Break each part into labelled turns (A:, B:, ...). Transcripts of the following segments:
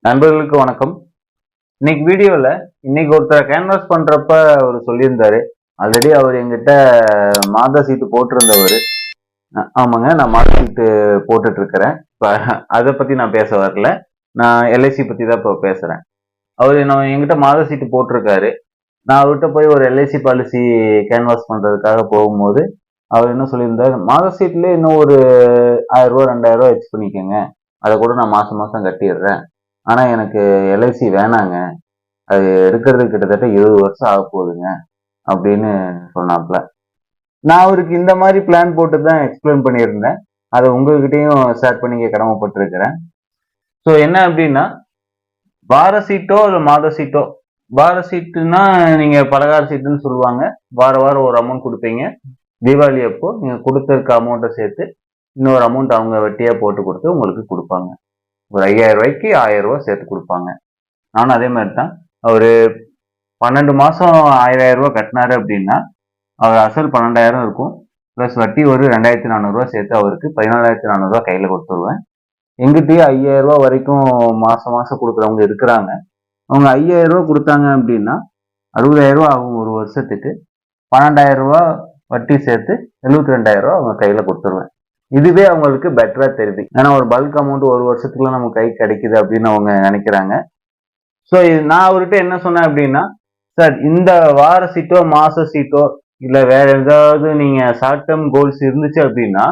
A: நண்பர்களுக்கு வணக்கம். இன்னைக்கு வீடியோல ஒருத்தர் கேன்வாஸ் பண்றப்ப அவர் சொல்லியிருந்தாரு. ஆல்ரெடி அவர் எங்கிட்ட மாத சீட்டு போட்டிருந்தவர். ஆமாங்க, நான் மாத சீட்டு போட்டுட்டு இருக்கிறேன். இப்ப அதை பத்தி நான் பேச வரல. நான் எல்ஐசி பத்தி தான் இப்போ பேசுறேன். அவர் என்கிட்ட மாத சீட்டு போட்டிருக்காரு. நான் அவர்கிட்ட போய் ஒரு எல்ஐசி பாலிசி கேன்வாஸ் பண்றதுக்காக போகும்போது அவர் என்ன சொல்லியிருந்தார், மாத சீட்லயே இன்னும் ஒரு 1000 ரூபா 2000 ரூபா எக்ஸ் பண்ணிக்கோங்க, அதை கூட நான் மாசம் மாசம் கட்டிடுறேன். ஆனா எனக்கு எல்ஐசி வேணாங்க, அது எடுக்கிறது கிட்டத்தட்ட 20 வருஷம் ஆக போகுதுங்க அப்படின்னு சொன்னாப்ல. நான் அவருக்கு இந்த மாதிரி பிளான் போட்டு தான் எக்ஸ்பிளைன் பண்ணியிருந்தேன். அதை உங்ககிட்டயும் ஷேர் பண்ணிக்க கடமைப்பட்டிருக்கிறேன். ஸோ என்ன அப்படின்னா, வார சீட்டோ இல்லை மாத சீட்டோ, வார சீட்டுனா நீங்க பலகார சீட்டுன்னு சொல்லுவாங்க. வார வாரம் ஒரு அமௌண்ட் கொடுப்பீங்க. தீபாவளி அப்போ நீங்க கொடுத்துருக்க அமௌண்ட்டை சேர்த்து இன்னொரு அமௌண்ட் அவங்க வட்டியா போட்டு கொடுத்து உங்களுக்கு கொடுப்பாங்க. ஒரு 5000 ரூபாய்க்கு 1000 ரூபாய் சேர்த்து கொடுப்பாங்க. நானும் அதே மாதிரி தான். அவரு 12 மாசம் 1000 ரூபாய் கட்டினாரு அப்படின்னா அவர் அசல் 12,000 இருக்கும், பிளஸ் வட்டி ஒரு 2400 ரூபாய் சேர்த்து அவருக்கு 14,400 ரூபாய் கையில கொடுத்துருவேன். எங்கிட்டயே 5000 ரூபாய் வரைக்கும் மாசம் மாசம் கொடுக்குறவங்க இருக்கிறாங்க. அவங்க 5000 ரூபாய் கொடுத்தாங்க அப்படின்னா 60,000 ரூபாய் ஆகும் ஒரு வருஷத்துக்கு. 12,000 ரூபாய் வட்டி சேர்த்து 72,000 ரூபாய் அவங்க கையில கொடுத்துருவேன். இதுவே அவங்களுக்கு பெட்டரா தெரியுது. ஏன்னா ஒரு பல்க் அமௌண்ட் ஒரு வருஷத்துக்குள்ள நம்ம கை கிடைக்குது அப்படின்னு அவங்க நினைக்கிறாங்க. ஸோ நான் அவர்கிட்ட என்ன சொன்னேன் அப்படின்னா, சார் இந்த வார சீட்டோ மாச சீட்டோ இல்லை வேற ஏதாவது நீங்க ஷார்ட் டேர்ம் கோல்ஸ் இருந்துச்சு அப்படின்னா,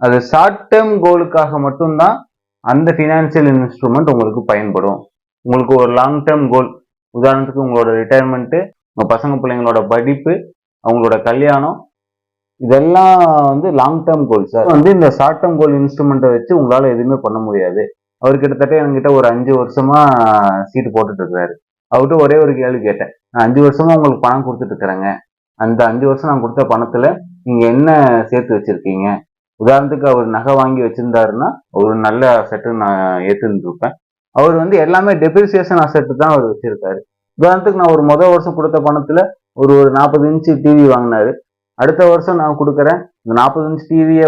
A: அது ஷார்ட் டேர்ம் கோலுக்காக மட்டும்தான் அந்த ஃபினான்சியல் இன்ஸ்ட்ருமெண்ட் உங்களுக்கு பயன்படும். உங்களுக்கு ஒரு லாங் டேர்ம் கோல், உதாரணத்துக்கு உங்களோட ரிட்டையர்மெண்ட்டு, உங்க பசங்க பிள்ளைங்களோட படிப்பு, அவங்களோட கல்யாணம், இதெல்லாம் லாங் டேர்ம் கோல் சார். இந்த ஷார்ட் டேர்ம் கோல் இன்ஸ்ட்ருமெண்ட்டை வச்சு உங்களால எதுவுமே பண்ண முடியாது. அவர் கிட்டத்தட்ட என்கிட்ட ஒரு 5 வருஷமா சீட்டு போட்டுட்டு இருக்காரு. அவர்கிட்ட ஒரே ஒரு கேள்வி கேட்டேன், நான் 5 வருஷமா உங்களுக்கு பணம் கொடுத்துட்டு இருக்கிறேங்க, அந்த 5 வருஷம் நான் கொடுத்த பணத்துல நீங்க என்ன சேர்த்து வச்சிருக்கீங்க? உதாரணத்துக்கு அவர் நகை வாங்கி வச்சிருந்தாருன்னா ஒரு நல்ல அசெட்டு நான் ஏத்துருப்பேன். அவர் எல்லாமே டெப்ரிசியேஷன் அசெட்டு தான் அவர் வச்சிருக்காரு. உதாரணத்துக்கு நான் ஒரு முதல் வருஷம் கொடுத்த பணத்துல ஒரு 40 இன்ச்சு டிவி வாங்கினாரு. அடுத்த வருஷம் நான் கொடுக்குறேன், இந்த 40 இன்ச் டிவியை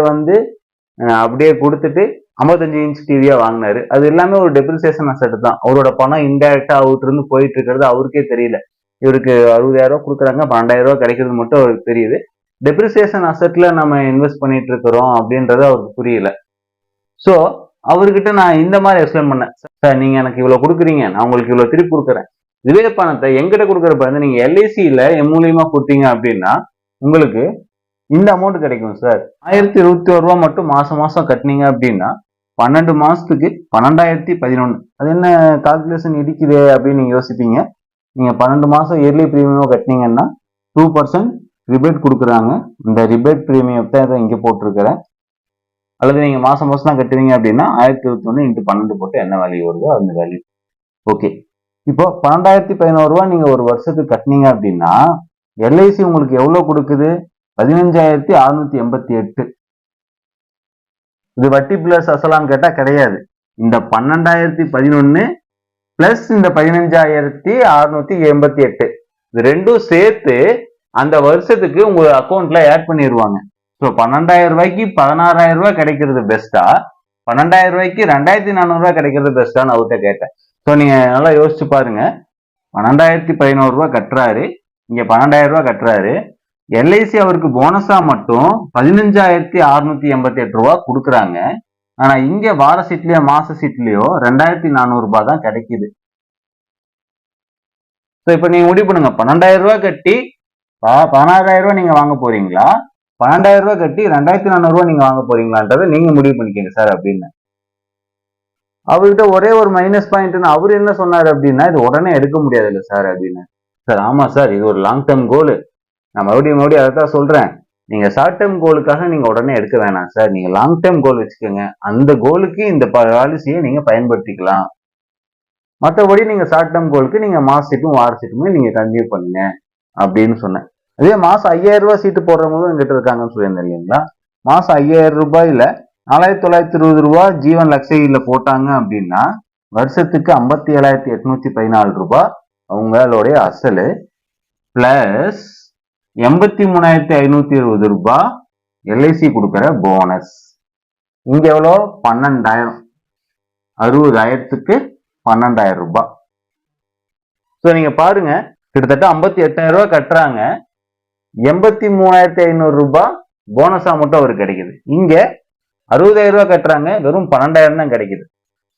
A: அப்படியே கொடுத்துட்டு 55 இன்ச் டிவியா வாங்கினாரு. அது எல்லாமே ஒரு டெப்ரிசியேஷன் அசெட் தான். அவரோட பணம் இன்டைரக்டா அவர்கிட்ட இருந்து போயிட்டு இருக்கிறது அவருக்கே தெரியல. இவருக்கு 60,000 ரூபாய் கொடுக்குறாங்க, 12,000 ரூபாய் கிடைக்கிறது மட்டும் அவருக்கு தெரியுது. டெப்ரிசியேஷன் அசெட்ல நம்ம இன்வெஸ்ட் பண்ணிட்டு இருக்கிறோம் அப்படின்றது அவருக்கு புரியல. ஸோ அவர்கிட்ட நான் இந்த மாதிரி எக்ஸ்பிளைன் பண்ணேன், சார் நீங்க எனக்கு இவ்வளவு கொடுக்குறீங்க, நான் உங்களுக்கு இவ்வளவு திருப்பி கொடுக்குறேன். இதே பணத்தை எங்கிட்ட கொடுக்குறப்ப நீங்க எல்ஐசியில என் மூலியமா கொடுத்தீங்க அப்படின்னா உங்களுக்கு இந்த அமௌண்ட் கிடைக்கும் சார். 1021 ரூபாய் மட்டும் மாசம் மாசம் கட்டினீங்க அப்படின்னா 12 மாசத்துக்கு 12,011. அது என்ன கால்குலேஷன் இடிக்குது அப்படின்னு நீங்க யோசிப்பீங்க. நீங்க 12 மாசம் இயர்லி பிரீமியம் கட்டினீங்கன்னா 2% ரிபேட் கொடுக்குறாங்க. இந்த ரிபேட் பிரீமியம் தான் இங்க போட்டிருக்கிறேன். அல்லது நீங்க மாசம் மாசம் தான் கட்டுறீங்க அப்படின்னா 1021 × 12 போட்டு என்ன வேல்யூ வருதோ அந்த வேல்யூ. ஓகே, இப்போ 12,011 ரூபாய் நீங்க ஒரு வருஷத்துக்கு கட்டினீங்க அப்படின்னா எல்ஐசி உங்களுக்கு எவ்வளவு கொடுக்குது? 15,688. இது வட்டி பிளஸ் அசலான்னு கேட்டா கிடையாது. இந்த 12,011 பிளஸ் இந்த 15,688, இது ரெண்டும் சேர்த்து அந்த வருஷத்துக்கு உங்க அக்கௌண்ட்ல ஆட் பண்ணிடுவாங்க. ஸோ 12,000 ரூபாய்க்கு 16,000 ரூபாய் கிடைக்கிறது பெஸ்டா, 12,000 ரூபாய்க்கு 2,400 ரூபாய் கிடைக்கிறது பெஸ்டான்னு அவர்கிட்ட கேட்டேன். ஸோ நீங்க நல்லா யோசிச்சு பாருங்க. 12,011 ரூபாய் கட்டுறாரு, இங்க 12,000 ரூபாய் கட்டுறாரு. எல்ஐசி அவருக்கு போனஸா மட்டும் 15,688 ரூபாய் கொடுக்குறாங்க. ஆனா இங்க வார சீட்லயோ மாச சீட்லயோ 2,400 ரூபாய் தான் கிடைக்குது. இப்ப நீங்க முடிவு பண்ணுங்க, 12,000 ரூபாய் கட்டி 16,000 ரூபாய் நீங்க வாங்க போறீங்களா, 12,000 ரூபாய் கட்டி 2,400 ரூபாய் நீங்க வாங்க போறீங்களான்றதை நீங்க முடிவு பண்ணிக்கங்க சார் அப்படின்னு. அவர்கிட்ட ஒரே ஒரு மைனஸ் பாயிண்ட் அவர் என்ன சொன்னாரு அப்படின்னா, இது உடனே எடுக்க முடியாது இல்லை சார் அப்படின்னு. சார் ஆமா சார், இது ஒரு லாங் டேர்ம் கோல், நான் மறுபடியும் அதை தான் சொல்றேன். நீங்க ஷார்ட் டேர்ம் கோலுக்காக நீங்க உடனே எடுக்க வேணாம் சார், நீங்க லாங் டேர்ம் கோல் வச்சுக்கோங்க. அந்த கோலுக்கு இந்த பாலிசியை நீங்க பயன்படுத்திக்கலாம். மற்றபடி நீங்க ஷார்ட் டேர்ம் கோலுக்கு நீங்க மாச சீட்டும் வார சீட்டுமே நீங்க கண்டினியூ பண்ணுங்க அப்படின்னு சொன்னேன். அதே மாசம் 5,000 ரூபாய் சீட்டு போடுறவங்களும் எங்கிட்ட இருக்காங்கன்னு சொல்லியிருந்தேன் இல்லைங்களா. மாசம் 5,000 ரூபாயில 4,920 ரூபாய் ஜீவன் லக்ஸரியில போட்டாங்க அப்படின்னா வருஷத்துக்கு 57,814 ரூபாய் அவங்களுடைய அசலு பிளஸ் 83,520 ரூபாய் எல்ஐசி கொடுக்கிற போனஸ். இங்க எவ்வளோ? 12,000. 60,000க்கு 12,000 ரூபாய். ஸோ நீங்க பாருங்க, கிட்டத்தட்ட 58,000 ரூபாய் கட்டுறாங்க, 83,500 ரூபாய் போனஸா மட்டும் அவருக்கு கிடைக்குது. இங்க 60,000 ரூபாய் கட்டுறாங்க, வெறும் 12,000 தான் கிடைக்குது.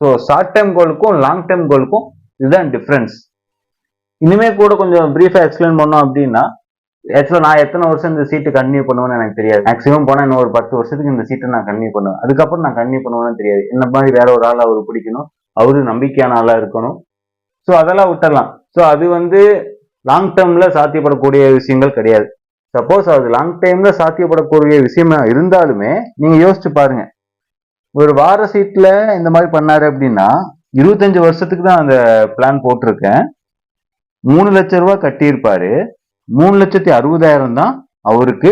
A: ஸோ ஷார்ட் டைம் கோலுக்கும் லாங் டைம் கோலுக்கும் இதுதான் டிஃபரன்ஸ். இனிமே கூட கொஞ்சம் பிரீஃபா எக்ஸ்பிளைன் பண்ணோம் அப்படின்னா, ஆக்சுவலா நான் எத்தனை வருஷம் இந்த சீட்டு கண்டினியூ பண்ணுவேன்னு எனக்கு தெரியாது. மேக்ஸிமம் போனா இன்னும் ஒரு 10 வருஷத்துக்கு இந்த சீட்டை நான் கண்டினியூ பண்ணுவேன். அதுக்கப்புறம் நான் கண்டினியூ பண்ணுவேன்னு தெரியாது. என்ன மாதிரி வேற ஒரு ஆள் அவரு பிடிக்கணும், அவரு நம்பிக்கையான ஆளா இருக்கணும். ஸோ அதெல்லாம் விட்டுடலாம். ஸோ அது லாங் டேர்ம்ல சாத்தியப்படக்கூடிய விஷயங்கள் கிடையாது. சப்போஸ் அது லாங் டைம்ல சாத்தியப்படக்கூடிய விஷயமா இருந்தாலுமே நீங்க யோசிச்சு பாருங்க, ஒரு வார சீட்ல இந்த மாதிரி பண்ணாரு அப்படின்னா 25 வருஷத்துக்கு தான் அந்த பிளான் போட்டிருக்கேன். 3 லட்சம் ரூபாய் கட்டியிருப்பாரு. 3,60,000 தான் அவருக்கு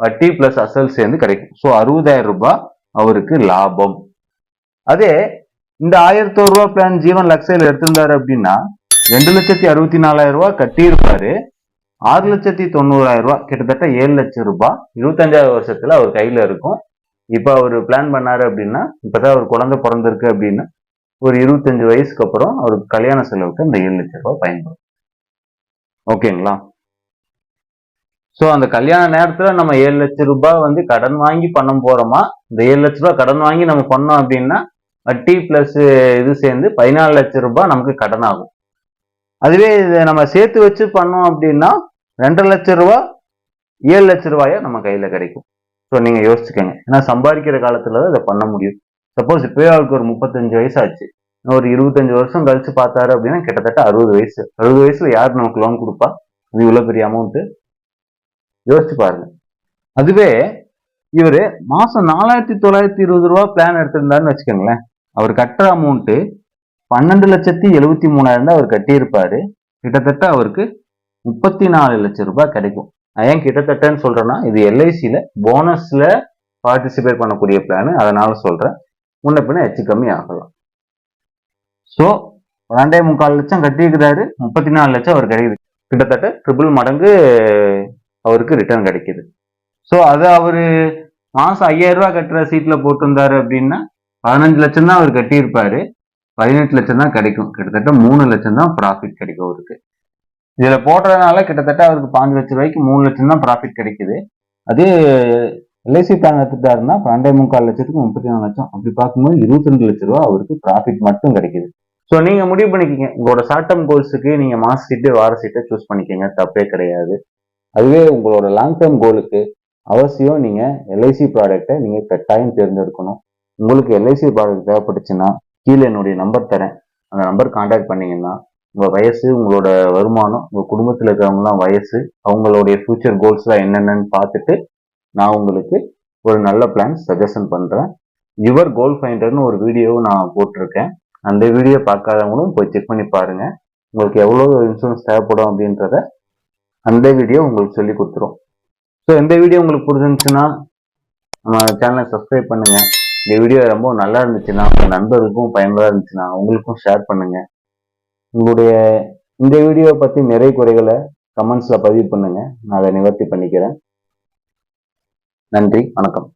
A: வட்டி பிளஸ் அசல் சேர்ந்து கிடைக்கும். ஸோ 60,000 ரூபாய் அவருக்கு லாபம். அதே இந்த 1,001 ரூபாய் பிளான் ஜீவன் லக்ஸைல எடுத்திருந்தாரு அப்படின்னா 2,64,000 ரூபாய் கட்டியிருப்பாரு. 6,90,000 ரூபாய், கிட்டத்தட்ட 7 லட்சம் ரூபாய் 25வது வருஷத்துல அவர் கையில இருக்கும். இப்ப அவர் பிளான் பண்ணாரு அப்படின்னா, இப்பதான் அவர் குழந்தை பிறந்திருக்கு அப்படின்னா, ஒரு 25 வயசுக்கு அப்புறம் அவருக்கு கல்யாண செலவுக்கு இந்த 7 லட்சம் ரூபாய் பயன்படும். ஓகேங்களா? சோ அந்த கல்யாண நேரத்துல நம்ம 7 லட்சம் ரூபாய் கடன் வாங்கி பண்ண போறோமா, இந்த 7 லட்சம் ரூபாய் கடன் வாங்கி நம்ம பண்ணோம் அப்படின்னா வட்டி பிளஸ் இது சேர்ந்து 14 லட்சம் ரூபாய் நமக்கு கடன் ஆகும். அதுவே இதை நம்ம சேர்த்து வச்சு பண்ணோம் அப்படின்னா 2 லட்சம் ரூபாய் 7 லட்சம் ரூபாயா நம்ம கையில கிடைக்கும். ஸோ நீங்க யோசிச்சுக்கோங்க, ஏன்னா சம்பாதிக்கிற காலத்துல தான் இதை பண்ண முடியும். சப்போஸ் இப்பவே அவருக்கு ஒரு 35 வயசு ஆச்சு, ஒரு 25 வருஷம் கழிச்சு பார்த்தாரு அப்படின்னா கிட்டத்தட்ட 60 வயசு. 60 வயசுல யார் நமக்கு லோன் கொடுப்பா? அது இவ்வளவு பெரிய அமௌண்ட். யோசிச்சு பாருங்க. அதுவே இவரு மாசம் 4,920 ரூபாய் பிளான் எடுத்திருந்தாருன்னு வச்சுக்கோங்களேன், அவர் கட்டுற அமௌண்ட் 12,73,000 தான் அவர் கட்டியிருப்பாரு. கிட்டத்தட்ட அவருக்கு 34 லட்சம் ரூபாய் கிடைக்கும். நான் ஏன் கிட்டத்தட்டன்னு சொல்றேன்னா, இது எல்ஐசியில போனஸ்ல பார்ட்டிசிபேட் பண்ணக்கூடிய பிளான், அதனால சொல்றேன். முன்ன பின்ன எச்சு கம்மி ஆகலாம். ஸோ 2.25 லட்சம் கட்டியிருக்கிறாரு, 34 லட்சம் அவர் கிடைக்குது. கிட்டத்தட்ட ட்ரிபிள் மடங்கு அவருக்கு ரிட்டர்ன் கிடைக்குது. ஸோ அது அவரு மாசம் 5,000 ரூபாய் கட்டுற சீட்ல போட்டிருந்தாரு அப்படின்னா 15 லட்சம் தான் அவர் கட்டியிருப்பாரு, 18 லட்சம் தான் கிடைக்கும். கிட்டத்தட்ட 3 லட்சம் தான் ப்ராஃபிட் கிடைக்கும் அவருக்கு. இதுல போடுறதுனால கிட்டத்தட்ட அவருக்கு 5 லட்சம் ரூபாய்க்கு 3 லட்சம் தான் ப்ராஃபிட் கிடைக்குது. அதே எல்ஐசி பிளான் எடுத்துட்டாருன்னா 2.25 லட்சத்துக்கு 34 லட்சம், அப்படி பார்க்கும்போது 22 லட்சம் ரூபாய் அவருக்கு ப்ராஃபிட் மட்டும் கிடைக்குது. ஸோ நீங்க முடிவு பண்ணிக்கோங்க, உங்களோட ஷார்ட் டேர்ம் கோல்ஸுக்கு நீங்க மாச சீட்டு வார சீட்டை சூஸ் பண்ணிக்கோங்க, தப்பே கிடையாது. அதுவே உங்களோட லாங் டேர்ம் கோலுக்கு அவசியம் நீங்க எல்ஐசி ப்ராடக்டை நீங்க கட்டாயம் தேர்ந்தெடுக்கணும். உங்களுக்கு எல்ஐசி ப்ராடக்ட் தேவைப்பட்டுச்சுன்னா கீழே என்னுடைய நம்பர் தரேன், அந்த நம்பர் கான்டாக்ட் பண்ணீங்கன்னா உங்க வயசு, உங்களோட வருமானம், உங்க குடும்பத்தில் இருக்கிறவங்கலாம் வயசு, அவங்களுடைய ஃபியூச்சர் கோல்ஸ்லாம் என்னென்னு பார்த்துட்டு நான் உங்களுக்கு ஒரு நல்ல பிளான் சஜஷன் பண்றேன். யுவர் கோல் ஃபைண்டர்னு ஒரு வீடியோவும் நான் போட்டிருக்கேன். அந்த வீடியோ பார்க்காதவங்களும் போய் செக் பண்ணி பாருங்க. உங்களுக்கு எவ்வளோ இன்சூரன்ஸ் தேவைப்படும் அப்படின்றத அந்த வீடியோ உங்களுக்கு சொல்லி கொடுத்துரும். ஸோ இந்த வீடியோ உங்களுக்கு புரிஞ்சுச்சுன்னா நம்ம சேனலை சப்ஸ்கிரைப் பண்ணுங்க. இந்த வீடியோ ரொம்ப நல்லா இருந்துச்சுன்னா உங்க நண்பர்களுக்கும் பயனுள்ளதாக இருந்துச்சுன்னா உங்களுக்கும் ஷேர் பண்ணுங்க. உங்களுடைய இந்த வீடியோவை பத்தி நிறைய குறைகளை கமெண்ட்ஸ்ல பதிவு பண்ணுங்க, நான் அதை நிவர்த்தி பண்ணிக்கிறேன். நன்றி, வணக்கம்.